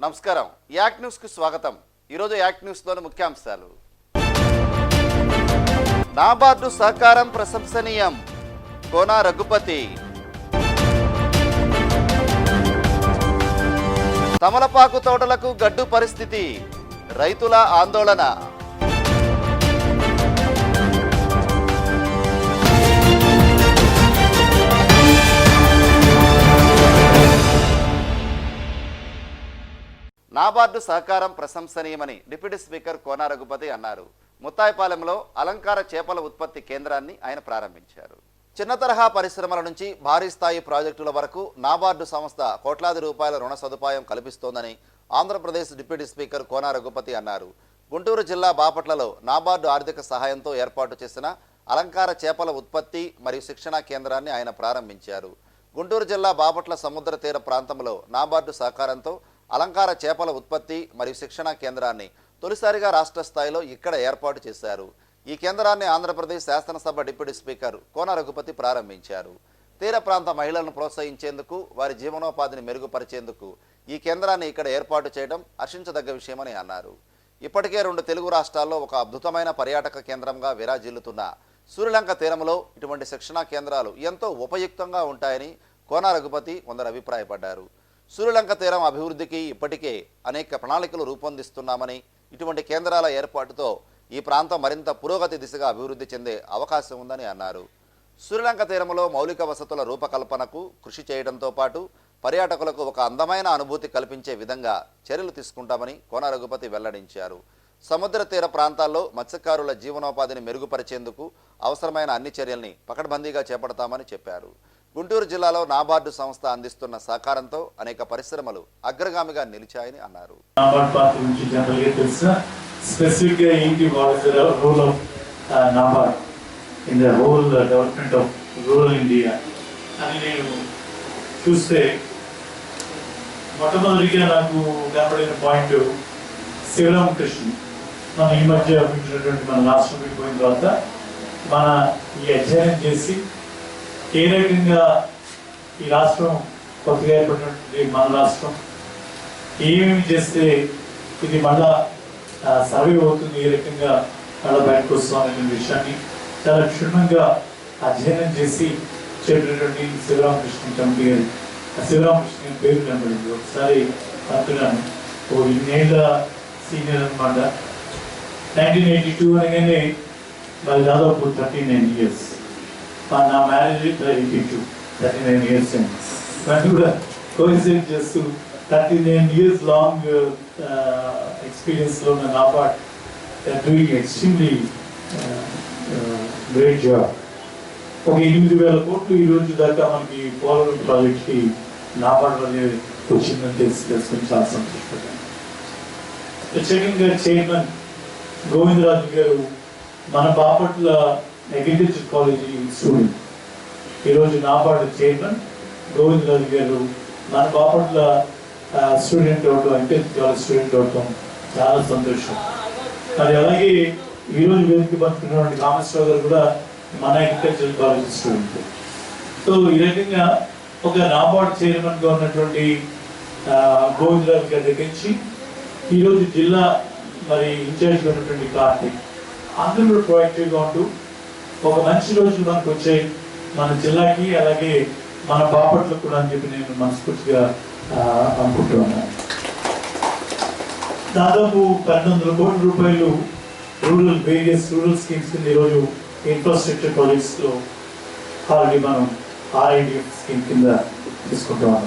నమస్కారం. Act news కు స్వాగతం. ఈరోజు యాక్ట్ న్యూస్ లోని ముఖ్యాంశాలు. నాబార్డు సహకారం ప్రశంసనీయం, కోన రఘుపతి. తమలపాకు తోటలకు గడ్డు పరిస్థితి, రైతుల ఆందోళన. నాబార్డు సహకారం ప్రశంసనీయమని డిప్యూటీ స్పీకర్ కోన రఘుపతి అన్నారు. ముత్తాయిపాలెంలో అలంకార చేపల ఉత్పత్తి కేంద్రాన్ని ఆయన ప్రారంభించారు. చిన్న తరహా పరిశ్రమల నుంచి భారీ స్థాయి ప్రాజెక్టుల వరకు నాబార్డు సంస్థ కోట్లాది రూపాయల రుణ సదుపాయం కల్పిస్తోందని ఆంధ్రప్రదేశ్ డిప్యూటీ స్పీకర్ కోన రఘుపతి అన్నారు. గుంటూరు జిల్లా బాపట్లలో నాబార్డు ఆర్థిక సహాయంతో ఏర్పాటు చేసిన అలంకార చేపల ఉత్పత్తి మరియు శిక్షణ కేంద్రాన్ని ఆయన ప్రారంభించారు. గుంటూరు జిల్లా బాపట్ల సముద్ర తీర ప్రాంతంలో నాబార్డు సహకారంతో అలంకార చేపల ఉత్పత్తి మరియు శిక్షణ కేంద్రాన్ని తొలిసారిగా రాష్ట్ర స్థాయిలో ఇక్కడ ఏర్పాటు చేశారు. ఈ కేంద్రాన్ని ఆంధ్రప్రదేశ్ శాసనసభ డిప్యూటీ స్పీకర్ కోన రఘుపతి ప్రారంభించారు. తీర ప్రాంత మహిళలను ప్రోత్సహించేందుకు, వారి జీవనోపాధిని మెరుగుపరిచేందుకు ఈ కేంద్రాన్ని ఇక్కడ ఏర్పాటు చేయడం హర్షించదగ్గ విషయమని అన్నారు. ఇప్పటికే 2 తెలుగు రాష్ట్రాల్లో ఒక అద్భుతమైన పర్యాటక కేంద్రంగా విరాజిల్లుతున్న సూర్యలంక తీరంలో ఇటువంటి శిక్షణా కేంద్రాలు ఎంతో ఉపయుక్తంగా ఉంటాయని కోన రఘుపతి కొందరు అభిప్రాయపడ్డారు. సూర్యలంక తీరం అభివృద్ధికి ఇప్పటికే అనేక ప్రణాళికలు రూపొందిస్తున్నామని, ఇటువంటి కేంద్రాల ఏర్పాటుతో ఈ ప్రాంతం మరింత పురోగతి దిశగా అభివృద్ధి చెందే అవకాశం ఉందని అన్నారు. సూర్యలంక తీరంలో మౌలిక వసతుల రూపకల్పనకు కృషి చేయడంతో పాటు పర్యాటకులకు ఒక అందమైన అనుభూతి కల్పించే విధంగా చర్యలు తీసుకుంటామని కోన రఘుపతి వెల్లడించారు. సముద్ర తీర ప్రాంతాల్లో మత్స్యకారుల జీవనోపాధిని మెరుగుపరిచేందుకు అవసరమైన అన్ని చర్యల్ని పకడ్బందీగా చేపడతామని చెప్పారు. గుంటూరు జిల్లాలో నాబార్డు సంస్థ అందిస్తున్న సహకారంతో అనేక పరిశ్రమలు అగ్రగామిగా నిలిచాయని అన్నారు. మొట్టమొదటిగా నాకు కనపడిన పాయింట్ శివరామకృష్ణ. మనం ఈ మధ్య మన రాష్ట్రం పోయిన తర్వాత మన ఈ అధ్యయనం చేసి ఏ రకంగా ఈ రాష్ట్రం కొత్తగా ఏర్పడినటువంటి మన రాష్ట్రం ఏమేమి చేస్తే ఇది మళ్ళా సర్వే అవుతుంది, ఏ రకంగా మళ్ళీ బయటకు వస్తాం అనే విషయాన్ని చాలా క్షుణ్ణంగా అధ్యయనం చేసి చెప్పినటువంటి శివరామకృష్ణ కమిటీ గారు. శివరామకృష్ణ గారి పేరు కనబడింది. ఒకసారి అనుకున్నాను, ఇన్నేళ్ళ సీనియర్ అనమాట. 1982 అనగానే మరి దాదాపు 39 years. నా మ్యారేజ్ 39 years అయింది. కానీ కూడా కోయిన్సైడ్ చేస్తూ 39 years లాంగ్ ఎక్స్పీరియన్స్లో ఉన్న NABARD doing extremely great job. ఒక 8,000 కోట్లు ఈ రోజు దాకా మనకి పోలవరం ప్రాజెక్ట్కి నాబార్డ్ వల్లే వచ్చిందని తెలుసుకుని చాలా సంతోషపడ్డాను. ప్రత్యేకంగా చైర్మన్ గోవిందరాజు గారు మన బాపట్ల అగ్రికల్చర్ కాలేజీ స్టూడెంట్. ఈరోజు నాబార్డు చైర్మన్ గోవిందరాజు గారు మన బాపట్ల స్టూడెంట్ అవటం, అగ్రికల్చర్ కాలేజ్ స్టూడెంట్ అవటం చాలా సంతోషం. మరి అలాగే ఈరోజు వేదిక పంచుకున్నటువంటి కామేశ్వరరావు గారు కూడా మన అగ్రికల్చర్ కాలేజ్ స్టూడెంట్. సో ఈ రకంగా ఒక నాబార్డు చైర్మన్గా ఉన్నటువంటి గోవిందరాజు గారి దగ్గర నుంచి ఈరోజు జిల్లా మరి ఇన్ఛార్జ్గా ఉన్నటువంటి కార్తీక్, అందరూ కూడా ప్రొయాక్టివ్గా ఉంటూ ఒక మంచి రోజులు మనకు వచ్చాయి మన జిల్లాకి, అలాగే మన బాపట్లకు కూడా అని చెప్పి నేను మనస్ఫూర్తిగా అనుకుంటున్నాను. దాదాపు 1,200 కోట్ల రూపాయలు వేరియస్ రూరల్ స్కీమ్స్ కింద ఈరోజు ఇన్ఫ్రాస్ట్రక్చర్ ప్రాజెక్ట్స్లో ఆల్రెడీ మనం RIDF స్కీమ్ కింద తీసుకుంటున్నాం.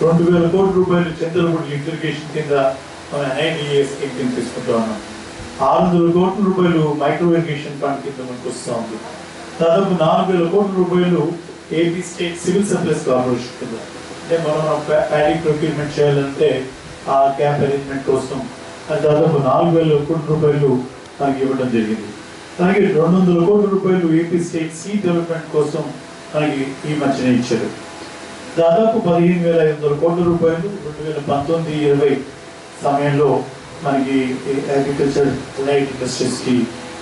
2,000 కోట్ల రూపాయలు చంద్రపూడి ఇరిగేషన్ కింద మన NIDA స్కీమ్ కింద తీసుకుంటూ ఉన్నాం. 600 కోట్ల రూపాయలు మైక్రో ఇరిగేషన్ ఫండ్ కింద మనకు వస్తూ ఉంది. దాదాపు 4,000 కోట్ల రూపాయలు AP state civil supplies corporation కింద, అంటే మనం ప్యాడీ ప్రొక్యూర్మెంట్ చేయాలంటే ఆ క్యాంప్ అరేంజ్మెంట్ కోసం అది దాదాపు 4,000 కోట్ల రూపాయలు మనకి ఇవ్వడం జరిగింది. అలాగే 200 కోట్ల రూపాయలు ఏపీ స్టేట్ సీ డెవలప్మెంట్ కోసం మనకి ఈ మధ్యన ఇచ్చారు. దాదాపు 15,500 కోట్ల రూపాయలు 2019-20 సమయంలో మనకి అగ్రికల్చర్ లైట్ ఇండస్ట్రీస్కి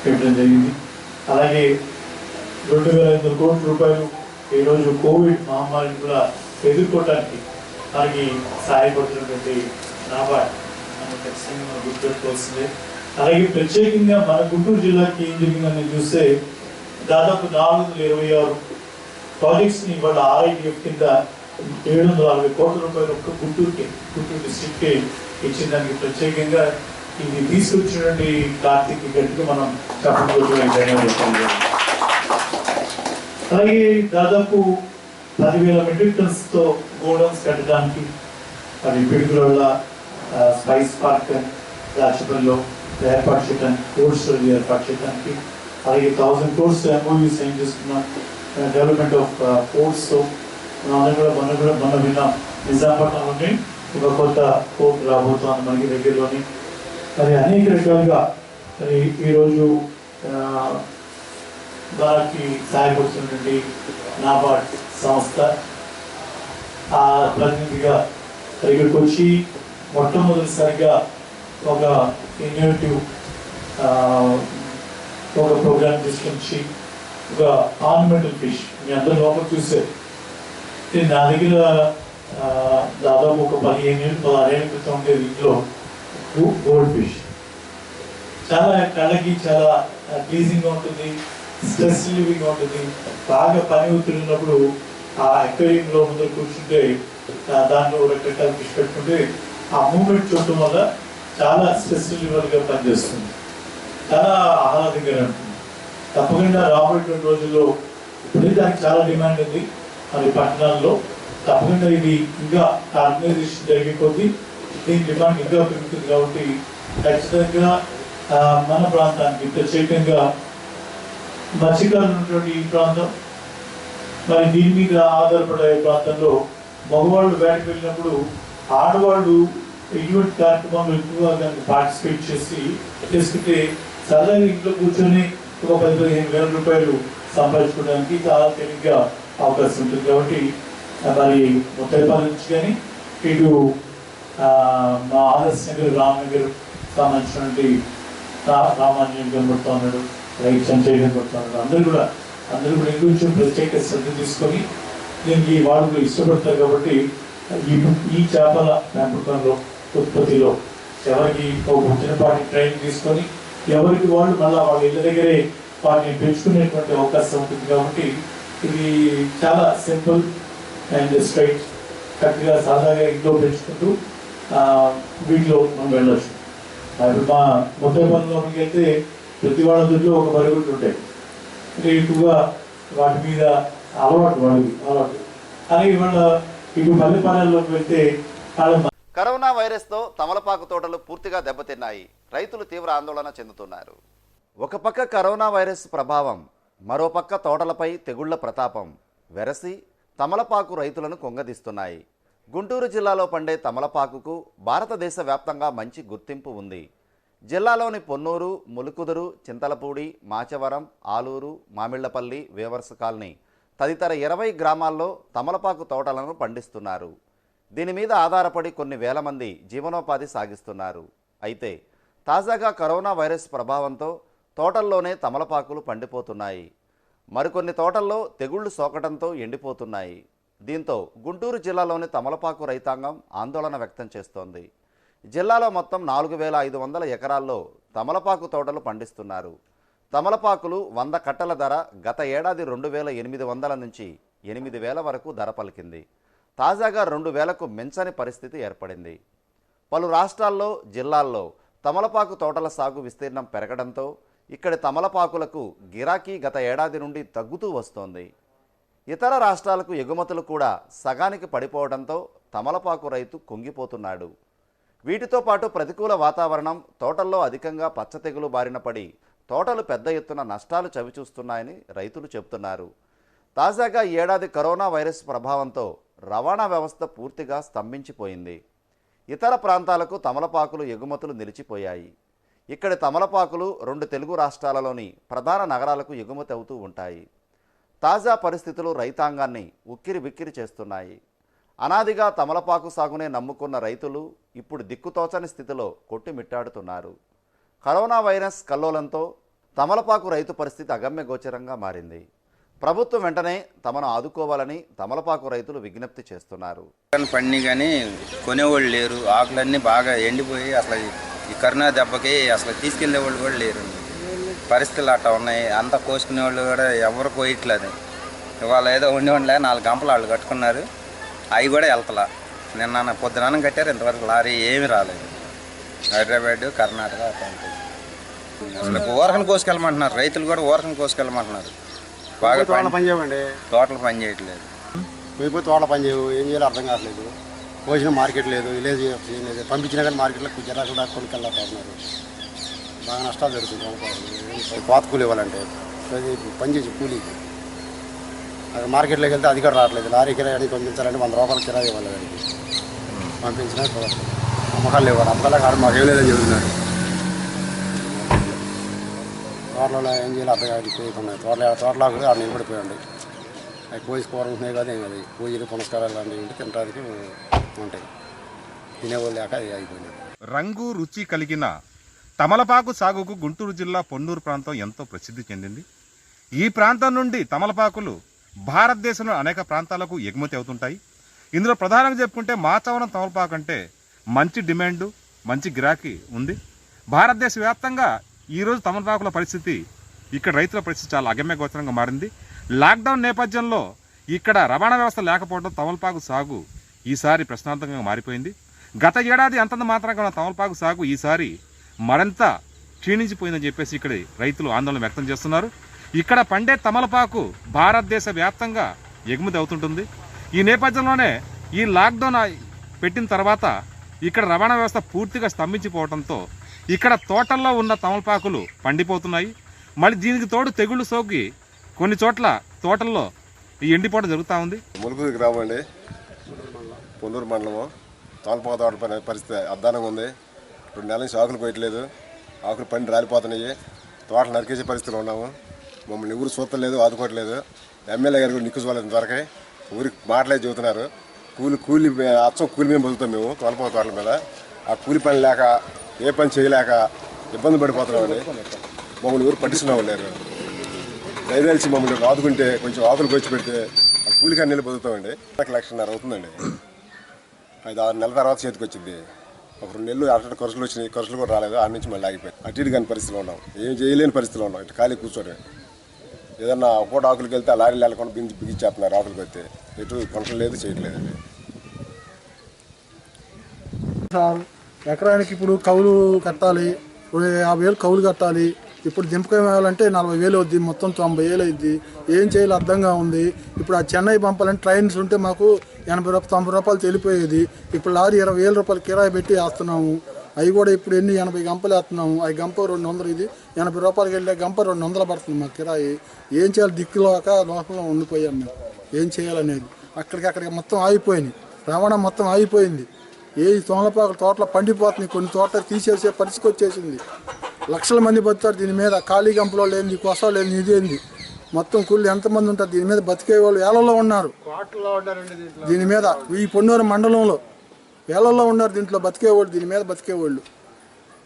పెట్టడం జరిగింది. అలాగే 2,500 కోట్ల రూపాయలు ఈరోజు కోవిడ్ మహమ్మారిని కూడా ఎదుర్కోవడానికి మనకి సహాయపడుతున్నటువంటి నాబార్డ్ మనం ఖచ్చితంగా మనం గుర్తుపెట్టుకోవాల్సిందే. అలాగే ప్రత్యేకంగా మన గుంటూరు జిల్లాకి ఏం జరిగిందని చూస్తే దాదాపు 426 ప్రాజెక్ట్స్ని ఇవాళ RIDF కింద 760 కోట్ల రూపాయలు ఒక్క గుంటూరు డిస్ట్రిక్ట్కి ఇచ్చిన దానికి ప్రత్యేకంగా ఇది తీసుకొచ్చినటువంటి కార్తీక్ గట్టిగా మనం చెప్పబోతున్నాం. అలాగే దాదాపు 10,000 మెట్రిక్ టన్స్తో గోడౌన్స్ కట్టడానికి మరి పిడుగుల స్పైస్ పార్క్ రాచపల్లిలో ఏర్పాటు చేయడానికి, కోల్డ్ స్టోరేజ్ ఏర్పాటు చేయడానికి, అలాగే 1000 crores MOU సైన్ చేసుకున్నాం. డెవలప్మెంట్ ఆఫ్ పోర్ట్స్తో మొన్న విన్న నిజాంపట్నంలోని ఒక కొత్త పోర్ట్ రాబోతోంది మనకి దగ్గరలోని. మరి అనేక రకాలుగా మరి ఈరోజు మనకి సహాయపడుతున్నటువంటి నాబార్డ్ సంస్థ ఆ ప్రతినిధిగా ఇక్కడికి వచ్చి మొట్టమొదటిసారిగా ఒక ఇన్నోవేటివ్ ఒక ప్రోగ్రామ్ తీసుకొచ్చి ఒక ఆర్నమెంటల్ ఫిష్ మీ అందరూ లోపల చూస్తే నా దగ్గర దాదాపు ఒక 15-16 ఏళ్ళ క్రితం ఉండేది ఇంట్లో గోల్డ్ ఫిష్. చాలా కళ్ళకి చాలా ప్లీజింగ్గా ఉంటుంది, స్ట్రెస్ రిలీవింగ్గా ఉంటుంది. బాగా పని ఒత్తిడి ఉన్నప్పుడు ఆ అక్వేరియంలో ముందర కూర్చుంటే దాంట్లో రకరకాల ఫిష్ పెట్టుకుంటే ఆ మూమెంట్ చూడటం వల్ల చాలా స్ట్రెస్ రిలీవర్గా పనిచేస్తుంది, చాలా ఆహ్లాదంగా ఉంటుంది. తప్పకుండా రాబోయేటువంటి రోజుల్లో ఇప్పుడే దానికి చాలా డిమాండ్ ఉంది మరి పట్టణాల్లో. తప్పకుండా ఇది ఇంకా ఆర్గనైజేషన్ జరిగే కొద్దీ దీని డిమాండ్ ఇంకా పెరుగుతుంది. కాబట్టి ఖచ్చితంగా మన ప్రాంతానికి ప్రత్యేకంగా మత్స్యకారులు ఉన్నటువంటి ఈ ప్రాంతం మరి దీని మీద ఆధారపడే ప్రాంతంలో మగవాళ్ళు వేటకు వెళ్ళినప్పుడు ఆడవాళ్ళు ఇటువంటి కార్యక్రమాలు ఎక్కువగా దాన్ని పార్టిసిపేట్ చేసుకుంటే సరదాగా ఇంట్లో కూర్చొని ఒక 10-15 వేల రూపాయలు సంపాదించుకోవడానికి చాలా తేలిగ్గా అవకాశం ఉంటుంది. కాబట్టి మరి ముత్తైపాల నుంచి కానీ ఇటు మా ఆదర్శ్ నగర్ రామ్నగర్ సంబంధించినటువంటి రామాంజన్ కనబడుతూ ఉన్నాడు, రైతు సంచయ్ కనబడుతూ ఉన్నాడు. అందరూ కూడా కొంచెం ప్రత్యేక శ్రద్ధ తీసుకొని దీనికి వాళ్ళు కూడా ఇష్టపడతారు. కాబట్టి ఈ చేపల పెంపకంలో ఉత్పత్తిలో ఎవరికి ఒక చిన్నపాటి ట్రైనింగ్ తీసుకొని ఎవరికి వాళ్ళు మళ్ళీ వాళ్ళ ఇళ్ళ దగ్గరే వాటిని పెంచుకునేటువంటి అవకాశం ఉంటుంది. కాబట్టి ఇది చాలా సింపుల్ అండ్ స్ట్రైట్, కరెక్ట్గా సాదాగా ఇంట్లో పెంచుకుంటూ వీటిలో మనం వెళ్ళొచ్చు. ఇప్పుడు మా ముద్దపల్లిలోకి వెళ్తే ప్రతి వాళ్ళ దగ్గర ఒక బరుగుడ్లు ఉంటాయి. అంటే ఎక్కువగా వాటి మీద అలవాటు అలాగే వాళ్ళ ఇటు పల్లెపాలెంలోకి వెళ్తే కరోనా వైరస్తో తమలపాకు తోటలు పూర్తిగా దెబ్బతిన్నాయి. రైతులు తీవ్ర ఆందోళన చెందుతున్నారు. ఒక పక్క కరోనా వైరస్ ప్రభావం, మరోపక్క తోటలపై తెగుళ్ల ప్రతాపం వెరసి తమలపాకు రైతులను కొంగదీస్తున్నాయి. గుంటూరు జిల్లాలో పండే తమలపాకుకు భారతదేశ వ్యాప్తంగా మంచి గుర్తింపు ఉంది. జిల్లాలోని పొన్నూరు, ములుకుదురు, చింతలపూడి, మాచవరం, ఆలూరు, మామిళ్లపల్లి, వేవర్స్ కాలనీ తదితర 20 గ్రామాల్లో తమలపాకు తోటలను పండిస్తున్నారు. దీని మీద ఆధారపడి కొన్ని వేల మంది జీవనోపాధి సాగిస్తున్నారు. అయితే తాజాగా కరోనా వైరస్ ప్రభావంతో తోటల్లోనే తమలపాకులు పండిపోతున్నాయి. మరికొన్ని తోటల్లో తెగుళ్లు సోకటంతో ఎండిపోతున్నాయి. దీంతో గుంటూరు జిల్లాలోని తమలపాకు రైతాంగం ఆందోళన వ్యక్తం చేస్తోంది. జిల్లాలో మొత్తం 4,500 ఎకరాల్లో తమలపాకు తోటలు పండిస్తున్నారు. తమలపాకులు 100 కట్టల ధర గత ఏడాది 2,800 నుంచి 8,000 వరకు ధర పలికింది. తాజాగా 2,000కు మించని పరిస్థితి ఏర్పడింది. పలు రాష్ట్రాల్లో, జిల్లాల్లో తమలపాకు తోటల సాగు విస్తీర్ణం పెరగడంతో ఇక్కడి తమలపాకులకు గిరాకీ గత ఏడాది నుండి తగ్గుతూ వస్తోంది. ఇతర రాష్ట్రాలకు ఎగుమతులు కూడా సగానికి పడిపోవడంతో తమలపాకు రైతు కుంగిపోతున్నాడు. వీటితో పాటు ప్రతికూల వాతావరణం, తోటల్లో అధికంగా పచ్చ తెగులు బారిన పడి తోటలు పెద్ద ఎత్తున నష్టాలు చవిచూస్తున్నాయని రైతులు చెబుతున్నారు. తాజాగా ఈ ఏడాది కరోనా వైరస్ ప్రభావంతో రవాణా వ్యవస్థ పూర్తిగా స్తంభించిపోయింది. ఇతర ప్రాంతాలకు తమలపాకులు ఎగుమతులు నిలిచిపోయాయి. ఇక్కడి తమలపాకులు 2 తెలుగు రాష్ట్రాలలోని ప్రధాన నగరాలకు ఎగుమతి అవుతూ ఉంటాయి. తాజా పరిస్థితులు రైతాంగాన్ని ఉక్కిరి బిక్కిరి చేస్తున్నాయి. అనాదిగా తమలపాకు సాగునే నమ్ముకున్న రైతులు ఇప్పుడు దిక్కుతోచని స్థితిలో కొట్టుమిట్టాడుతున్నారు. కరోనా వైరస్ కల్లోలంతో తమలపాకు రైతు పరిస్థితి అగమ్యగోచరంగా మారింది. ప్రభుత్వం వెంటనే తమను ఆదుకోవాలని తమలపాకు రైతులు విజ్ఞప్తి చేస్తున్నారు. పండి కానీ కొనేవాళ్ళు లేరు, ఆకులన్నీ బాగా ఎండిపోయి అసలు ఈ కరోనా దెబ్బకి అసలు తీసుకెళ్లే వాళ్ళు కూడా లేరు. పరిస్థితులు అట్లా ఉన్నాయి. అంతా కోసుకునే వాళ్ళు కూడా ఎవరు కోయట్లేదు. ఇవాళ ఏదో ఉండేవాళ్ళే 4 గంపలు వాళ్ళు కట్టుకున్నారు, అవి కూడా వెళ్తలా. నిన్న పొద్దున కట్టారు, ఇంతవరకు లారీ ఏమి రాలేదు. హైదరాబాద్, కర్ణాటక అట్లాంటి అసలు ఊరకను కోసుకెళ్ళమంటున్నారు. రైతులు కూడా ఊరకను కోసుకెళ్ళమంటున్నారు. బాగా తోటలు పని చేయట్లేదు. పోయిపోయి తోటలు పని చేయవు, ఏం చేయాలో అర్థం కావట్లేదు. పోసిన మార్కెట్ లేదు, విలేజ్ ఏం లేదు. పంపించినా కానీ మార్కెట్లో జరా కూడా కొనుక్కెళ్ళకపోతున్నారు. బాగా నష్టాలు జరుగుతుంది. కోత కూలి ఇవ్వాలంటే పని చేసి కూలీకి అక్కడ మార్కెట్లోకి వెళ్తే అది కూడా రావట్లేదు. లారీ కిరాయి పంపించాలంటే 100 రూపాయలు కిరాయి ఇవ్వాలి. దానికి పంపించినా అమ్మకాలు ఇవ్వాలి. అమ్మకాలు కాదు, మాకు ఏం లేదని చెబుతున్నారు. తోటలో ఏం చేయాలి అర్థం కాదు. పోయిపోయినాయి తోటలాగా ఆడ నిలబడిపోయండి. అవి కోసి కూరలుంటున్నాయి కదా, ఏం అది పూజలు పునస్కారాలు లాంటివి ఉంటే తినడానికి ఉంటాయి. తినేవాళ్ళు లేక అది అయిపోయినాయి. రంగు రుచి కలిగిన తమలపాకు సాగుకు గుంటూరు జిల్లా పొన్నూరు ప్రాంతం ఎంతో ప్రసిద్ధి చెందింది. ఈ ప్రాంతం నుండి తమలపాకులు భారతదేశంలో అనేక ప్రాంతాలకు ఎగుమతి అవుతుంటాయి. ఇందులో ప్రధానంగా చెప్పుకుంటే మాచవరం తమలపాకు అంటే మంచి డిమాండ్, మంచి గిరాకీ ఉంది. భారతదేశ వ్యాప్తంగా ఈరోజు తమలపాకుల పరిస్థితి, ఇక్కడ రైతుల పరిస్థితి చాలా అగమ్య గోచరంగా మారింది. లాక్డౌన్ నేపథ్యంలో ఇక్కడ రవాణా వ్యవస్థ లేకపోవడం తమలపాకు సాగు ఈసారి ప్రశ్నార్థకంగా మారిపోయింది. గత ఏడాది అంతంత మాత్రంగా ఉన్న తమలపాకు సాగు ఈసారి మరింత క్షీణించిపోయిందని చెప్పేసి ఇక్కడ రైతులు ఆందోళన వ్యక్తం చేస్తున్నారు. ఇక్కడ పండే తమలపాకు భారతదేశ వ్యాప్తంగా ఎగుమతి అవుతుంటుంది. ఈ నేపథ్యంలోనే ఈ లాక్డౌన్ పెట్టిన తర్వాత ఇక్కడ రవాణా వ్యవస్థ పూర్తిగా స్తంభించిపోవడంతో ఇక్కడ తోటల్లో ఉన్న తమలపాకులు పండిపోతున్నాయి. మళ్ళీ దీనికి తోడు తెగుళ్ళు సోకి కొన్ని చోట్ల తోటల్లో ఈ ఎండిపోవడం జరుగుతూ ఉంది. ములుగురు గ్రామం అండి, పొన్నూరు మండలము. తమలపాకు తోట పరిస్థితి అద్దానంగా ఉంది. 2 నెలల నుంచి ఆకులు కోయట్లేదు, ఆకులు పండి రాలిపోతున్నాయి. తోటలు నరికేసే పరిస్థితిలో ఉన్నాము. మమ్మల్ని ఎవరు చూస్తలేదు, ఆదుకోవట్లేదు. ఎమ్మెల్యే గారు కూడా నిక్కు చూడలేదు. ఇంతవరకే ఊరికి మాటలే చెబుతున్నారు. కూలి అచ్చం కూలి మేము బతుకుతాం మేము తమలపాకు తోటల మీద. ఆ కూలి పని లేక, ఏ పని చేయలేక ఇబ్బంది పడిపోతున్నామండి. మమ్మల్ని ఊరు పట్టిస్తున్నాము లేరు. దయదలిచి మమ్మల్ని ఆదుకుంటే కొంచెం ఆకులు కోచి పెడితే ఆ కూలికి అన్ని బతుకుతామండి. 1,00,000 అవుతుందండి. 5-6 నెలల తర్వాత చేతికి వచ్చింది. ఒక 2 నెలలు అటు ఖర్చులు వచ్చినాయి, ఖర్చులు కూడా రాలేదు. ఆడ నుంచి మళ్ళీ ఆగిపోయి అటు ఇటు కాని పరిస్థితిలో ఉన్నాం. ఏం చేయలేని పరిస్థితిలో ఉన్నాం. ఇటు ఖాళీ కూర్చోవడం. ఏదన్నా పూట ఆకులకి వెళ్తే ఆ లారీలు వెళ్ళకుండా బిగించేస్తున్నారు. ఆకులకి వస్తే ఎటు కొనట్లేదు, చేయట్లేదండి. సార్ ఎకరానికి ఇప్పుడు కౌలు కట్టాలి, 50,000 కౌలు కట్టాలి. ఇప్పుడు దింపకం వేయాలంటే 40,000 అవుద్ది, మొత్తం 90,000 అయింది. ఏం చేయాలో అర్థంగా ఉంది. ఇప్పుడు ఆ చెన్నై పంపాలంటే ట్రైన్స్ ఉంటే మాకు 80-90 రూపాయలు తెలిపోయేది. ఇప్పుడు లారీ 20,000 రూపాయలు కిరాయి పెట్టి వేస్తున్నాము. అవి కూడా ఇప్పుడు 80 గంపలు వేస్తున్నాము. అవి గంప 200, ఇది 80 రూపాయలకి వెళ్ళే గంప 200 పడుతుంది మాకు కిరాయి. ఏం చేయాలి దిక్కులోక లోకంలో ఉండిపోయాం మేము. ఏం చేయాలనేది అక్కడికి మొత్తం ఆగిపోయినాయి. రవాణా మొత్తం ఆగిపోయింది. ఏ తోమలపాకు తోటలో పండిపోతున్నాయి. కొన్ని తోటలు తీసేసే పరిస్థితి వచ్చేసింది. లక్షల మంది బతుకుతారు దీని మీద. ఖాళీ గంపలో లేని, కొస లేని, ఇదేంది మొత్తం కూలి ఎంతమంది ఉంటారు దీని మీద. బతికే వాళ్ళు వేలల్లో ఉన్నారు దీని మీద. ఈ పొన్నూరు మండలంలో వేలల్లో ఉన్నారు దీంట్లో బతికేవాళ్ళు, దీని మీద బతికేవాళ్ళు.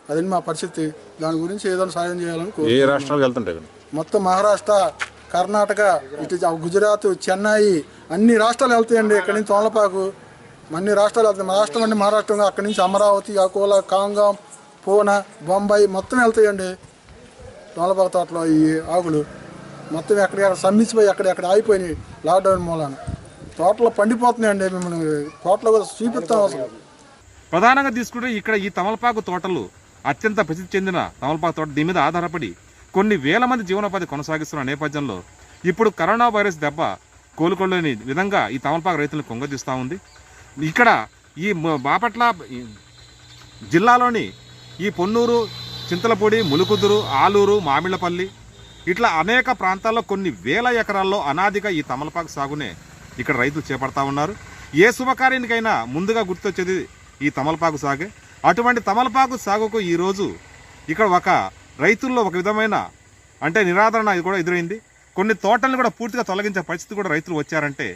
అదని మా పరిస్థితి. దాని గురించి ఏదైనా సాయం చేయాలని ఏ రాష్ట్రాలకు వెళ్తుంటాయి? మొత్తం మహారాష్ట్ర, కర్ణాటక, ఇటు గుజరాత్, చెన్నై అన్ని రాష్ట్రాలు వెళ్తాయండి. ఇక్కడి నుంచి తోమలపాకు అన్ని రాష్ట్రాలు వెళ్తాయి. మా రాష్ట్రం అంటే మహారాష్ట్రంగా అక్కడి నుంచి అమరావతి, అకోలా, కాంగాం, పూనా, బొంబాయి మొత్తం వెళ్తాయండి. తోమలపాకు తోటలో ఈ ఆకులు మొత్తం ఎక్కడికక్కడ సమ్మించిపోయి అక్కడెక్కడ ఆగిపోయినాయి లాక్డౌన్ మూలాన. తోటలో పండిపోతున్నాయండి. మిమ్మల్ని తోటలో కూడా చూపిస్తాం. అసలు ప్రధానంగా తీసుకుంటే ఇక్కడ ఈ తమలపాకు తోటలు అత్యంత ప్రసిద్ధి చెందిన తమలపాకు తోట. దీని మీద ఆధారపడి కొన్ని వేల మంది జీవనోపాధి కొనసాగిస్తున్న నేపథ్యంలో ఇప్పుడు కరోనా వైరస్ దెబ్బ కోలుకోలేని విధంగా ఈ తమలపాకు రైతులను కుంగదీస్తూ ఉంది. ఇక్కడ ఈ బాపట్ల జిల్లాలోని ఈ పొన్నూరు, చింతలపూడి, ములుకుదురు, ఆలూరు, మామిళ్లపల్లి ఇట్లా అనేక ప్రాంతాల్లో కొన్ని వేల ఎకరాల్లో అనాదిగా ఈ తమలపాకు సాగునే ఇక్కడ రైతులు చేపడతా ఉన్నారు. ఏ శుభకార్యానికైనా ముందుగా గుర్తొచ్చేది ఈ తమలపాకు సాగే. అటువంటి తమలపాకు సాగుకు ఈరోజు ఇక్కడ ఒక రైతుల్లో ఒక విధమైన అంటే నిరాదరణ కూడా ఎదురైంది. కొన్ని తోటలను కూడా పూర్తిగా తొలగించే పరిస్థితి కూడా రైతులు వచ్చారంటే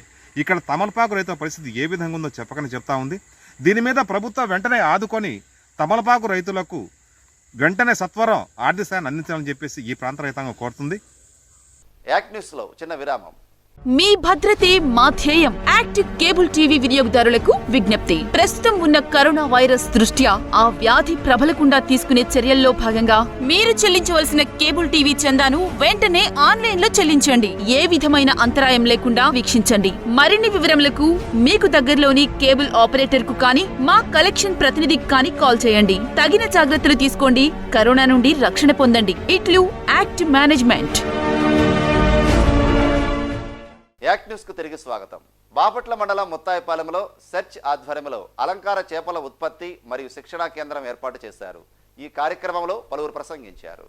ఇక్కడ తమలపాకు రైతుల పరిస్థితి ఏ విధంగా ఉందో చెప్పకని చెప్తా ఉంది. దీని మీద ప్రభుత్వం వెంటనే ఆదుకొని తమలపాకు రైతులకు వెంటనే సత్వరం ఆర్థిక సాయాన్ని అందించాలని చెప్పేసి ఈ ప్రాంత రైతాంగం కోరుతుంది. యాక్ట్ న్యూస్లో చిన్న విరామం. మీ భద్రతే మా ధ్యేయం. యాక్టివ్ కేబుల్ టీవీ వినియోగదారులకు విజ్ఞప్తి. ప్రస్తుతం ఉన్న కరోనా వైరస్ దృష్ట్యా ఆ వ్యాధి ప్రబలకుండా తీసుకునే చర్యల్లో భాగంగా మీరు చెల్లించవలసిన కేబుల్ టీవీ చందాను వెంటనే ఆన్లైన్ లో చెల్లించండి. ఏ విధమైన అంతరాయం లేకుండా వీక్షించండి. మరిన్ని వివరములకు మీకు దగ్గరలోని కేబుల్ ఆపరేటర్ కు కానీ మా కలెక్షన్ ప్రతినిధికి కానీ కాల్ చేయండి. తగిన జాగ్రత్తలు తీసుకోండి. కరోనా నుండి రక్షణ పొందండి. ఇట్లు యాక్ట్ మేనేజ్మెంట్. యాక్ట్ న్యూస్కు తిరిగి స్వాగతం. బాపట్ల మండలం ముత్తాయిపాలెంలో సెర్చ్ ఆధ్వర్యంలో అలంకార చేపల ఉత్పత్తి మరియు శిక్షణా కేంద్రం ఏర్పాటు చేశారు. ఈ కార్యక్రమంలో పలువురు ప్రసంగించారు.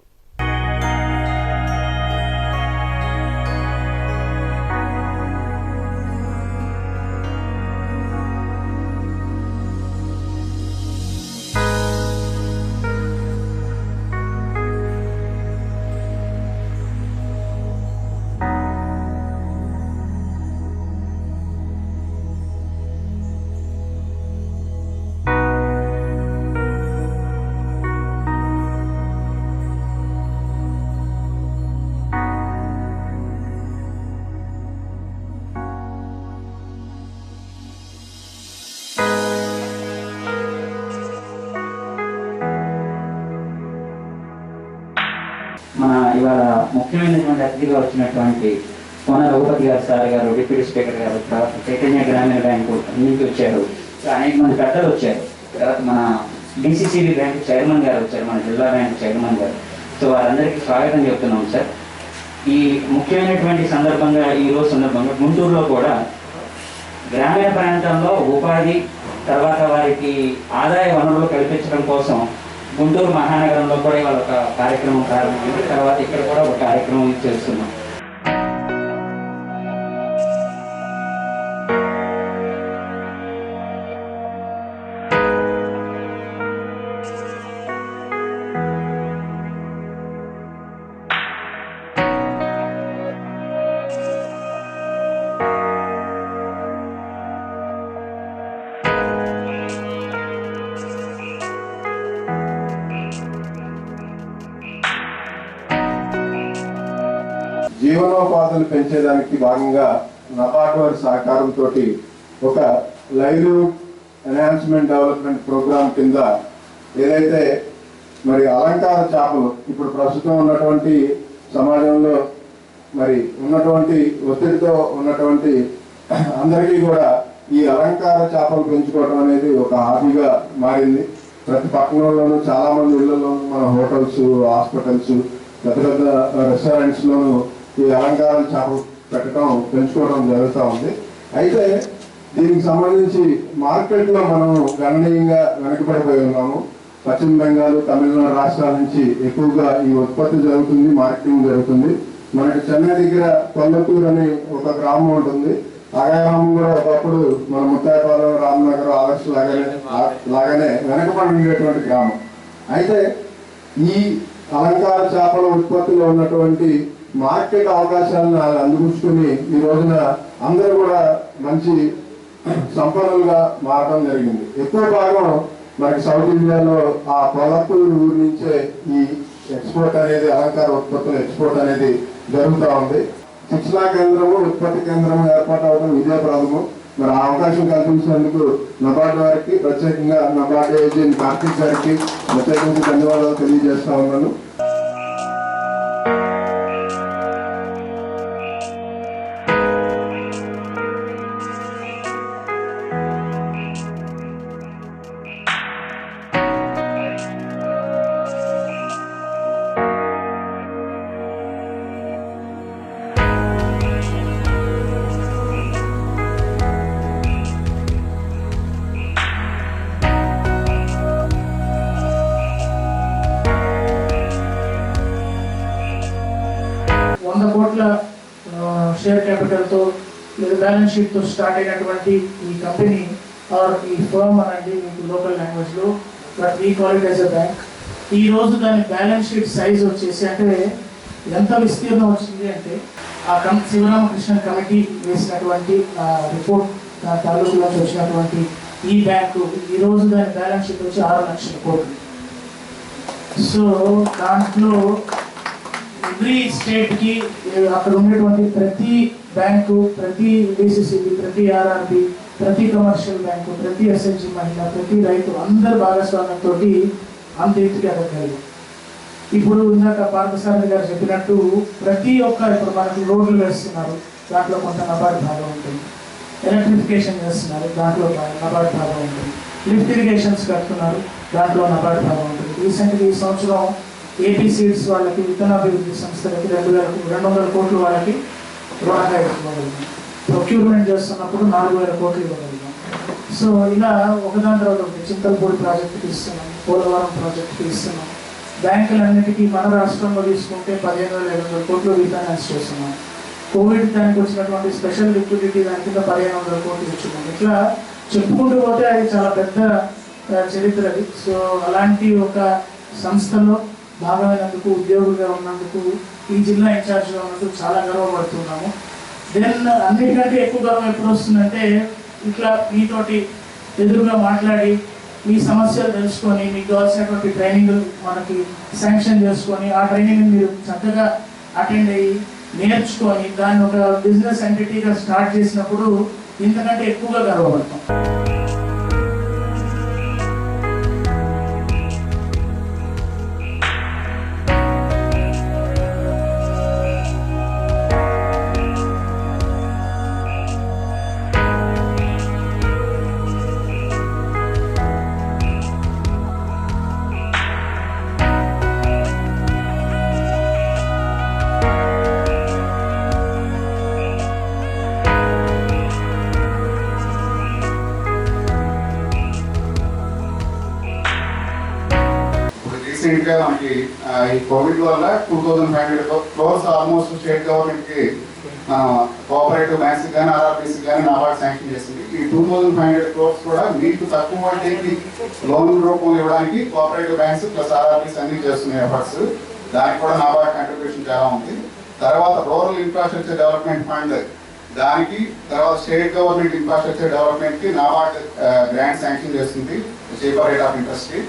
మన ఇవాళ ముఖ్యమైనటువంటి అతిథిగా వచ్చినటువంటి కోన రఘుపతి గారు సార్ గారు, డిప్యూటీ స్పీకర్ గారు, తర్వాత చైతన్య గ్రామీణ బ్యాంకు నుంచి వచ్చారు. అనేక మంది పెద్దలు వచ్చారు. తర్వాత మన డిసిసిబి బ్యాంకు చైర్మన్ గారు వచ్చారు, మన జిల్లా బ్యాంకు చైర్మన్ గారు. సో వారందరికీ స్వాగతం చెప్తున్నాం సార్. ఈ ముఖ్యమైనటువంటి సందర్భంగా ఈరోజు సందర్భంగా గుంటూరులో కూడా గ్రామీణ ప్రాంతంలో ఉపాధి తర్వాత వారికి ఆదాయ వనరులు కల్పించడం కోసం గుంటూరు మహానగరంలో కూడా ఇవాళ ఒక కార్యక్రమం ప్రారంభించింది. తర్వాత ఇక్కడ కూడా ఒక కార్యక్రమం చేస్తున్నాం. జీవనోపాధులు పెంచేదానికి భాగంగా నబార్డ్ వారి సహకారంతో ఒక లైవ్లీహుడ్ ఎన్హాన్స్మెంట్ డెవలప్మెంట్ ప్రోగ్రామ్ కింద ఏదైతే మరి అలంకార చేపలు ఇప్పుడు ప్రస్తుతం ఉన్నటువంటి సమాజంలో మరి ఉన్నటువంటి ఒత్తిడితో ఉన్నటువంటి అందరికీ కూడా ఈ అలంకార చేపలు పెంచుకోవడం అనేది ఒక హాబీగా మారింది. ప్రతి పట్టణంలోనూ చాలా మంది ఇళ్లలోనూ మన హోటల్స్, హాస్పిటల్స్, పెద్ద పెద్ద రెస్టారెంట్స్లోనూ ఈ అలంకారాల చేపలు పెట్టడం, పెంచుకోవడం జరుగుతూ ఉంది. అయితే దీనికి సంబంధించి మార్కెట్లో మనం గణనీయంగా వెనకబడిపోయి ఉన్నాము. పశ్చిమ బెంగాల్, తమిళనాడు రాష్ట్రాల నుంచి ఎక్కువగా ఈ ఉత్పత్తి జరుగుతుంది, మార్కెటింగ్ జరుగుతుంది. మనకి చెన్నై దగ్గర కొల్లతూరు అనే ఒక గ్రామం ఉంటుంది. ఆ గ్రామం కూడా ఒకప్పుడు మన ముత్తాయిపాలెం, రామనగర్, ఆగస్టు లాగానే వెనకబడి ఉండేటువంటి గ్రామం. అయితే ఈ అలంకార చేపల ఉత్పత్తిలో ఉన్నటువంటి మార్కెట్ అవకాశాలను అందిపుచ్చుకుని ఈ రోజున అందరూ కూడా మంచి సంపన్నులుగా మారడం జరిగింది. ఎక్కువ భాగం మనకి సౌత్ ఇండియాలో ఆ కొల్లపూర్ ఊరి నుంచే ఈ ఎక్స్పోర్ట్ అనేది, అలంకార ఉత్పత్తుల ఎక్స్పోర్ట్ అనేది జరుగుతూ ఉంది. శిక్షణా కేంద్రము, ఉత్పత్తి కేంద్రం ఏర్పాటు అవడం ఇదే ప్రథమం. మరి ఆ అవకాశం కల్పించినందుకు నబార్డ్ వారికి, ప్రత్యేకంగా నబార్డ్ ఏజెంట్ కార్తీక్ గారికి ప్రత్యేకించి ధన్యవాదాలు తెలియజేస్తా ఉన్నాను. షేర్ క్యాపిటల్తో లేదా బ్యాలెన్స్ షీట్తో స్టార్ట్ అయినటువంటి ఈ కంపెనీ ఆర్ ఈ ఫర్మ్ అనండి మీకు లోకల్ లాంగ్వేజ్లో, but we call it as a bank. ఈ రోజు దాని బ్యాలెన్స్ షీట్ సైజ్ వచ్చేసి అంటే ఎంత విస్తీర్ణం వచ్చింది అంటే ఆ శివరామకృష్ణ కమిటీ వేసినటువంటి రిపోర్ట్ తాలూకులో వచ్చినటువంటి ఈ బ్యాంకు ఈ రోజు దాని బ్యాలెన్స్ షీట్ వచ్చి 6 లక్షల కోట్లు. సో దాంట్లో ఎవ్రీ స్టేట్కి అక్కడ ఉండేటువంటి ప్రతి బ్యాంకు, ప్రతి డిసిసిబి, ప్రతి ఆర్ఆర్బి, ప్రతి కమర్షియల్ బ్యాంకు, ప్రతి ఎస్ఎల్జి మహిళ, ప్రతి రైతు అందరు భాగస్వామ్యంతో అంత ఎత్తుకి ఎదగలిగాం. ఇప్పుడు ఇందాక పార్థసారథి గారు చెప్పినట్టు ప్రతి ఒక్క ఇప్పుడు మనకు రోడ్లు వేస్తున్నారు, దాంట్లో కొంత నబార్డ్ భాగం ఉంటుంది. ఎలక్ట్రిఫికేషన్ చేస్తున్నారు, దాంట్లో నబార్డ్ భాగం ఉంటుంది. లిఫ్ట్ ఇరిగేషన్స్ కడుతున్నారు, దాంట్లో నబార్డ్ భాగం ఉంటుంది. రీసెంట్గా ఈ సంవత్సరం ఏపీ సీడ్స్ వాళ్ళకి, విత్తనాభివృద్ధి సంస్థలకి 200 కోట్లు వాళ్ళకి రుణంగా ఇవ్వగలిగాం. ప్రొక్యూర్మెంట్ చేస్తున్నప్పుడు 4000 కోట్లు ఇవ్వగలిగాం. సో ఇలా ఒకదాని తర్వాత ఒకటి చింతలపూడి ప్రాజెక్టుకి ఇస్తున్నాం, పోలవరం ప్రాజెక్టుకి ఇస్తున్నాం. బ్యాంకులన్నిటికీ మన రాష్ట్రంలో తీసుకుంటే 15,700 కోట్లు రీఫైనాన్స్ చేస్తున్నాం. కోవిడ్ దానికి వచ్చినటువంటి స్పెషల్ లిక్విడిటీ దాని కింద 1500 కోట్లు ఇచ్చుకున్నాం. ఇట్లా చెప్పుకుంటూ పోతే అది చాలా పెద్ద చరిత్ర అది. సో అలాంటి ఒక సంస్థలో భాగమైనందుకు, ఉద్యోగులుగా ఉన్నందుకు, ఈ జిల్లా ఇన్ఛార్జ్గా ఉన్నందుకు చాలా గర్వపడుతున్నాము. దెన్ అన్నిటికంటే ఎక్కువ గర్వం ఎప్పుడు వస్తుందంటే ఇట్లా మీతోటి ఎదురుగా మాట్లాడి మీ సమస్యలు తెలుసుకొని మీకు కావాల్సినటువంటి ట్రైనింగ్ మనకి శాంక్షన్ చేసుకొని ఆ ట్రైనింగ్ మీరు చక్కగా అటెండ్ అయ్యి నేర్చుకొని దాన్ని ఒక బిజినెస్ ఎంటిటీగా స్టార్ట్ చేసినప్పుడు ఇంతకంటే ఎక్కువగా గర్వపడతాం. రీసెంట్గా మనకి ఈ కోవిడ్ వల్ల 2500 crores ఆల్మోస్ట్ స్టేట్ గవర్నమెంట్కి మనం కోఆపరేటివ్ బ్యాంక్స్ కానీ ఆర్ఆర్బీసీ కానీ నాబార్డ్ శాంక్షన్ చేసింది. ఈ 2500 crores కూడా మీకు తక్కువ వడ్డీకి లోన్ రూపంలో ఇవ్వడానికి కోఆపరేటివ్ బ్యాంక్స్ ప్లస్ ఆర్ఆర్బీసీ అన్ని చేస్తున్నాయి ఎఫర్ట్స్. దానికి కూడా నాబార్డ్ కంట్రిబ్యూషన్ చాలా ఉంది. తర్వాత రూరల్ ఇన్ఫ్రాస్ట్రక్చర్ డెవలప్మెంట్ ఫండ్ దానికి, తర్వాత స్టేట్ గవర్నమెంట్ ఇన్ఫ్రాస్ట్రక్చర్ డెవలప్మెంట్కి నాబార్డ్ గ్రాంట్ శాంక్షన్ చేస్తుంది చీపర్ రేట్ ఆఫ్ ఇంట్రెస్ట్కి.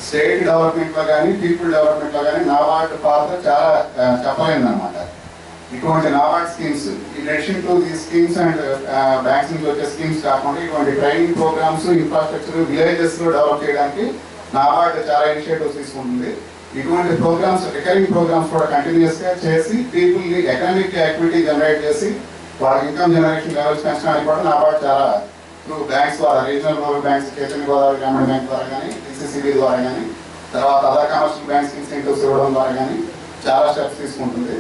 స్టేట్ డెవలప్మెంట్లో కానీ పీపుల్ డెవలప్మెంట్లో కానీ నాబార్డ్ పాత్ర చాలా చెప్పలేదన్నమాట. ఇటువంటి NABARD schemes in addition to the schemes and banks నుంచి వచ్చే స్కీమ్స్ కాకుండా ఇటువంటి ట్రైనింగ్ ప్రోగ్రామ్స్, ఇన్ఫ్రాస్ట్రక్చర్ విలేజెస్లో డెవలప్ చేయడానికి నాబార్డ్ చాలా ఇనిషియేటివ్స్ తీసుకుంటుంది. ఇటువంటి ప్రోగ్రామ్స్, రికరింగ్ ప్రోగ్రామ్స్ కూడా కంటిన్యూస్గా చేసి పీపుల్ని ఎకనామిక్ యాక్టివిటీ జనరేట్ చేసి వాళ్ళ ఇన్కమ్ జనరేషన్ లెవెల్స్ పెంచడానికి కూడా నాబార్డ్ చాలా బ్యాంక్స్ ద్వారా, regional rural banks, Chaitanya Godavari గ్రామీణ బ్యాంక్ ద్వారా కానీ, డిసిసిబి ద్వారా కానీ, తర్వాత అదర్ కమర్షియల్ బ్యాంక్స్ ఇన్సెంటివ్స్ ఇవ్వడం ద్వారా కానీ చాలా స్టెప్స్ తీసుకుంటుంది.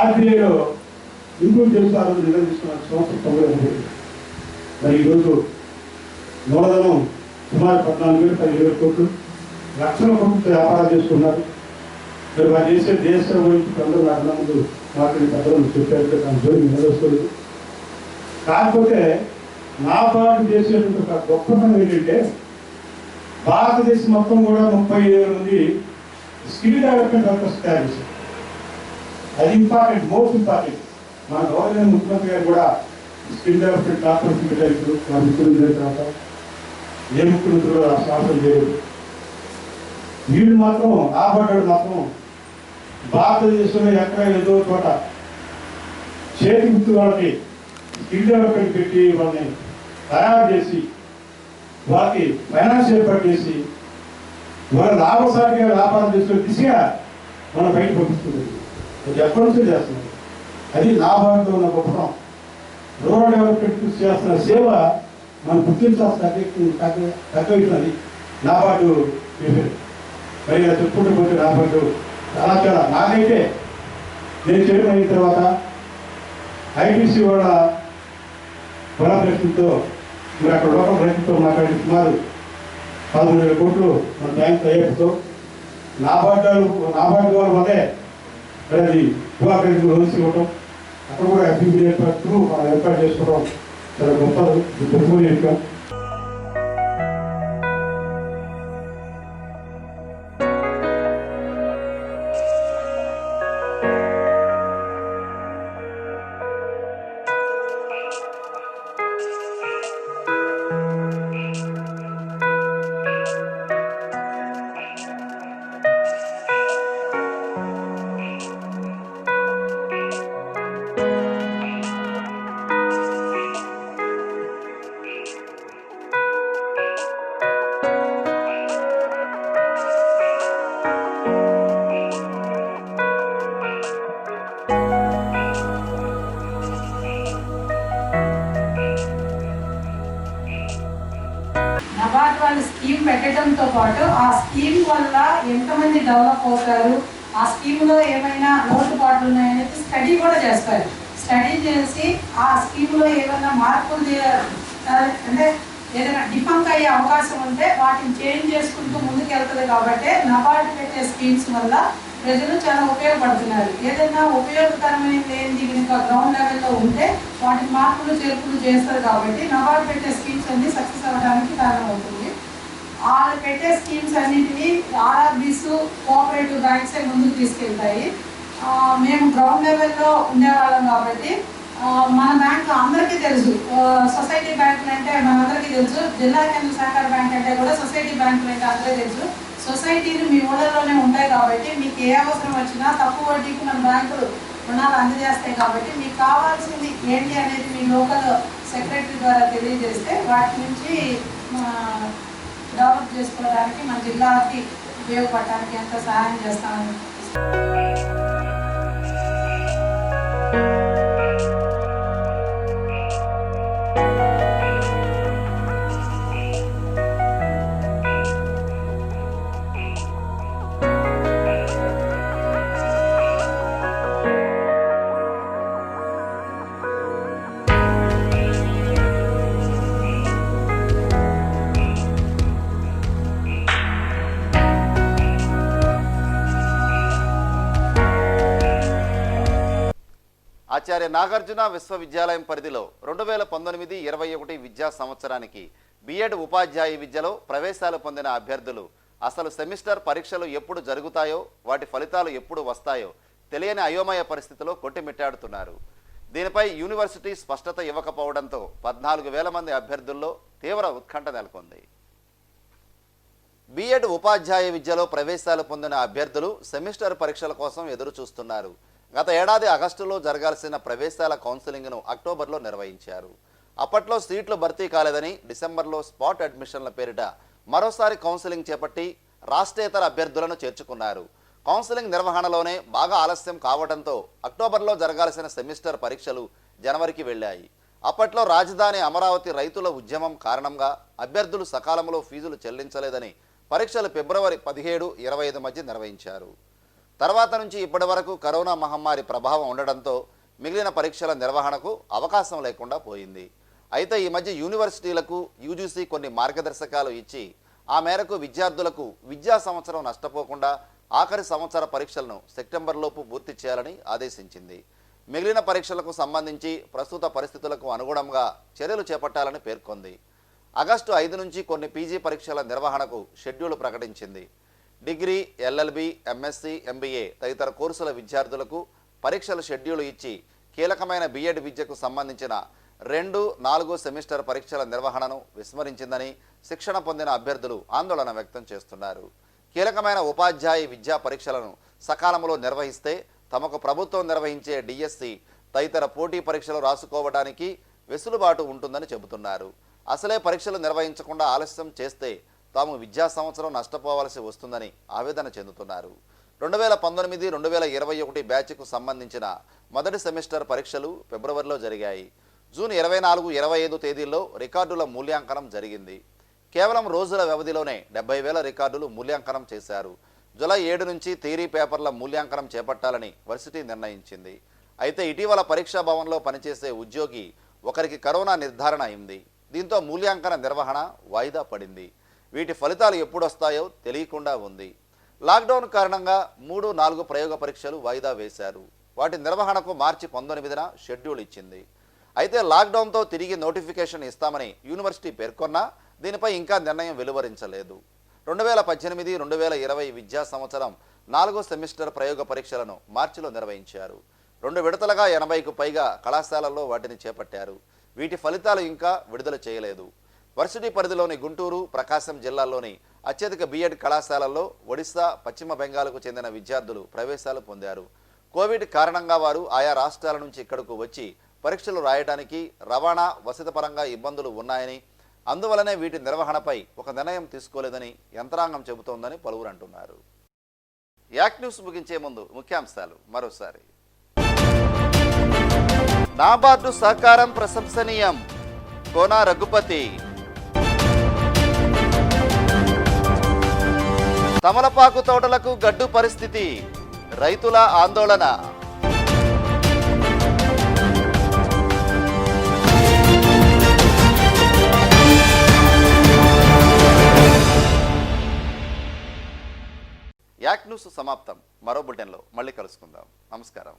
ఆర్బీఐలో ఇంప్రూవ్ చేస్తారని నిర్ణయించుకున్న సంవత్సరం 90. మరి ఈరోజు మూలధనం సుమారు 14,000-15,000 కోట్లు, లక్షల కోట్లతో వ్యాపారం చేస్తున్నారు. మరి వారు చేసే దేశం గురించి అందరూ అన్న ముందు మాట్లాడి పెద్దలు చెప్పారు, దాని జోలి నిలదోసుకోలేదు. కాకపోతే నాబార్డు చేసేటువంటి ఒక గొప్పతనం ఏంటంటే భారతదేశం మొత్తం కూడా 37 మంది స్కిల్ డెవలప్మెంట్ వర్కర్స్ తయారు చేశారు. అది ఇంపార్టెంట్, మోస్ట్ ఇంపార్టెంట్. మన గవర్నమెంట్ ముఖ్యమంత్రి గారు కూడా స్కిల్ డెవలప్మెంట్ కార్పొరేషన్ పెట్టారు. వారి ముఖ్యమంత్రి అయిన తర్వాత ఏ ముఖ్యమంత్రి కూడా శాసనం చేయలేదు. వీళ్ళు మాత్రం ఆబడ్డాడు మాత్రం భారతదేశంలో ఎక్కడ ఏదో చోట చేతి గుర్తు వాళ్ళకి స్కిల్ డెవలప్మెంట్ పెట్టి వాళ్ళని తయారు చేసి వాళ్ళకి ఫైనాన్స్ ఏర్పాటు చేసి మన లాభసాటిగా వ్యాపారం చేసుకునే దిశగా మనం బయట పంపిస్తుంది. అది ఎప్పటి నుంచో చేస్తున్నారు. అది నాబార్డులో ఉన్న గొప్పతనం. రూరల్ డెవలప్మెంట్ చేస్తున్న సేవ మనం గుర్తించాల్సిన తక్కువైతున్నది. నాబార్డు చేశారు. మరి ఇలా చెప్పుకుంటూ పోతే నాబార్డు చాలా నాకైతే నేను చైర్మన్ అయిన తర్వాత ఐటీసీ వాళ్ళ కొలాబరేషన్తో మరి అక్కడ లోకల్ రైతులతో మాట్లాడి సుమారు 13,000 కోట్లు మన బ్యాంక్ అయ్యేతో నాబార్డు వాళ్ళ వల్లే మరి అది యువకులకు లోన్స్ ఇవ్వటం, అక్కడ కూడా అభివృద్ధి ఏర్పాటు చేసుకోవడం చాలా గొప్పది, గొప్ప. నబార్డ్ వాళ్ళు స్కీమ్ పెట్టడంతో పాటు ఆ స్కీమ్ వల్ల ఎంతమంది డెవలప్ అవుతారు, ఆ స్కీమ్లో ఏమైనా లోటుపాట్లు ఉన్నాయనేది స్టడీ కూడా చేస్తారు. స్టడీ చేసి ఆ స్కీమ్లో ఏమైనా మార్పులు అంటే ఏదైనా డిఫంక్ అయ్యే అవకాశం ఉంటే వాటిని చేంజ్ చేసుకుంటూ ముందుకు వెళ్తుంది. కాబట్టి నబార్డ్ పెట్టే స్కీమ్స్ వల్ల ప్రజలు చాలా ఉపయోగపడుతున్నారు. ఏదైనా ఉపయోగకరమైనది ఏంటి కనుక గ్రౌండ్ లెవెల్లో ఉంటే వాటికి మార్పులు చేర్పులు చేస్తారు. కాబట్టి నబార్డ్ పెట్టే స్కీమ్స్ అన్ని సక్సెస్ అవ్వడానికి కారణమవుతుంది. వాళ్ళు పెట్టే స్కీమ్స్ అన్నింటినీ ఆర్ఆర్బీస్ కోఆపరేటివ్ బ్యాంక్సే ముందుకు తీసుకెళ్తాయి. మేము గ్రౌండ్ లెవెల్లో ఉండేవాళ్ళం కాబట్టి మన బ్యాంక్ అందరికీ తెలుసు. సొసైటీ బ్యాంకులు అంటే మనందరికీ తెలుసు. జిల్లా కేంద్ర సహకార బ్యాంక్ అంటే కూడా సొసైటీ బ్యాంకులు అంటే అందరికీ తెలుసు. సొసైటీలు మీ ఊళ్ళలోనే ఉంటాయి కాబట్టి మీకు ఏ అవసరం వచ్చినా తక్కువ వడ్డీకి మన బ్యాంకులు రుణాలు అందజేస్తాయి. కాబట్టి మీకు కావాల్సింది ఏంటి అనేది మీ లోకల్ సెక్రటరీ ద్వారా తెలియజేస్తే వాటి నుంచి డెవలప్ చేసుకోవడానికి మన జిల్లాకి ఉపయోగపడడానికి ఎంతో సహాయం చేస్తామని. ఆచార్య నాగార్జున విశ్వవిద్యాలయం పరిధిలో 2019-21 విద్యా సంవత్సరానికి బిఎడ్ ఉపాధ్యాయ విద్యలో ప్రవేశాలు పొందిన అభ్యర్థులు అసలు సెమిస్టర్ పరీక్షలు ఎప్పుడు జరుగుతాయో, వాటి ఫలితాలు ఎప్పుడు వస్తాయో తెలియని అయోమయ పరిస్థితిలో కొట్టిమిట్టాడుతున్నారు. దీనిపై యూనివర్సిటీ స్పష్టత ఇవ్వకపోవడంతో 14,000 మంది అభ్యర్థుల్లో తీవ్ర ఉత్కంఠ నెలకొంది. బిఎడ్ ఉపాధ్యాయ విద్యలో ప్రవేశాలు పొందిన అభ్యర్థులు సెమిస్టర్ పరీక్షల కోసం ఎదురు చూస్తున్నారు. గత ఏడాది ఆగస్టులో జరగాల్సిన ప్రవేశాల కౌన్సిలింగ్ను అక్టోబర్లో నిర్వహించారు. అప్పట్లో సీట్లు భర్తీ కాలేదని డిసెంబర్లో స్పాట్ అడ్మిషన్ల పేరిట మరోసారి కౌన్సిలింగ్ చేపట్టి రాష్ట్రేతర అభ్యర్థులను చేర్చుకున్నారు. కౌన్సిలింగ్ నిర్వహణలోనే బాగా ఆలస్యం కావడంతో అక్టోబర్లో జరగాల్సిన సెమిస్టర్ పరీక్షలు జనవరికి వెళ్ళాయి. అప్పట్లో రాజధాని అమరావతి రైతుల ఉద్యమం కారణంగా అభ్యర్థులు సకాలంలో ఫీజులు చెల్లించలేదని పరీక్షలు ఫిబ్రవరి 17-25 మధ్య నిర్వహించారు. తర్వాత నుంచి ఇప్పటి వరకు కరోనా మహమ్మారి ప్రభావం ఉండడంతో మిగిలిన పరీక్షల నిర్వహణకు అవకాశం లేకుండా పోయింది. అయితే ఈ మధ్య యూనివర్సిటీలకు యూజీసీ కొన్ని మార్గదర్శకాలు ఇచ్చి ఆ మేరకు విద్యార్థులకు విద్యా సంవత్సరం నష్టపోకుండా ఆఖరి సంవత్సర పరీక్షలను సెప్టెంబర్లోపు పూర్తి చేయాలని ఆదేశించింది. మిగిలిన పరీక్షలకు సంబంధించి ప్రస్తుత పరిస్థితులకు అనుగుణంగా చర్యలు చేపట్టాలని పేర్కొంది. ఆగస్టు 5 నుంచి కొన్ని పీజీ పరీక్షల నిర్వహణకు షెడ్యూల్ ప్రకటించింది. డిగ్రీ, ఎల్ఎల్బి, ఎంఎస్సి, ఎంబీఏ తదితర కోర్సుల విద్యార్థులకు పరీక్షల షెడ్యూల్ ఇచ్చి కీలకమైన బిఎడ్ విద్యకు సంబంధించిన 2-4 సెమిస్టర్ పరీక్షల నిర్వహణను విస్మరించిందని శిక్షణ పొందిన అభ్యర్థులు ఆందోళన వ్యక్తం చేస్తున్నారు. కీలకమైన ఉపాధ్యాయ విద్యా పరీక్షలను సకాలంలో నిర్వహిస్తే తమకు ప్రభుత్వం నిర్వహించే డిఎస్సి తదితర పోటీ పరీక్షలు రాసుకోవడానికి వెసులుబాటు ఉంటుందని చెబుతున్నారు. అసలే పరీక్షలు నిర్వహించకుండా ఆలస్యం చేస్తే తాము విద్యా సంవత్సరం నష్టపోవాల్సి వస్తుందని ఆవేదన చెందుతున్నారు. 2019-2021 బ్యాచ్కు సంబంధించిన మొదటి సెమిస్టర్ పరీక్షలు ఫిబ్రవరిలో జరిగాయి. జూన్ 24-25 తేదీల్లో రికార్డుల మూల్యాంకనం జరిగింది. కేవలం రోజుల వ్యవధిలోనే 70,000 రికార్డులు మూల్యాంకనం చేశారు. జూలై 7 నుంచి థియరీ పేపర్ల మూల్యాంకనం చేపట్టాలని వర్సిటీ నిర్ణయించింది. అయితే ఇటీవల పరీక్షా భవన్లో పనిచేసే ఉద్యోగి ఒకరికి కరోనా నిర్ధారణ అయింది. దీంతో మూల్యాంకన నిర్వహణ వాయిదా పడింది. వీటి ఫలితాలు ఎప్పుడొస్తాయో తెలియకుండా ఉంది. లాక్డౌన్ కారణంగా 3, 4 ప్రయోగ పరీక్షలు వాయిదా వేశారు. వాటి నిర్వహణకు మార్చి 19న షెడ్యూల్ ఇచ్చింది. అయితే లాక్డౌన్తో తిరిగి నోటిఫికేషన్ ఇస్తామని యూనివర్సిటీ పేర్కొన్నా దీనిపై ఇంకా నిర్ణయం వెలువరించలేదు. 2018-2020 విద్యా సంవత్సరం 4వ సెమిస్టర్ ప్రయోగ పరీక్షలను మార్చిలో నిర్వహించారు. 2 విడతలుగా 80కు పైగా కళాశాలల్లో వాటిని చేపట్టారు. వీటి ఫలితాలు ఇంకా విడుదల చేయలేదు. వర్సిటీ పరిధిలోని గుంటూరు, ప్రకాశం జిల్లాల్లోని అత్యధిక బీఎడ్ కళాశాలల్లో ఒడిశా, పశ్చిమ బెంగాల్కు చెందిన విద్యార్థులు ప్రవేశాలు పొందారు. కోవిడ్ కారణంగా వారు ఆయా రాష్ట్రాల నుంచి ఇక్కడకు వచ్చి పరీక్షలు రాయడానికి రవాణా, వసతి పరంగా ఇబ్బందులు ఉన్నాయని, అందువలనే వీటి నిర్వహణపై ఒక నిర్ణయం తీసుకోలేదని యంత్రాంగం చెబుతోందని పలువురు అంటున్నారు. యాక్ న్యూస్ ముగించే ముందు ముఖ్యాంశాలు మరోసారి. నాబార్డు సహకారం ప్రశంసనీయం, కోన రఘుపతి. తమలపాకు తోటలకు గడ్డు పరిస్థితి, రైతుల ఆందోళన. యాక్ న్యూస్ సమాప్తం. మరో బులెటిన్లో మళ్ళీ కలుసుకుందాం. నమస్కారం.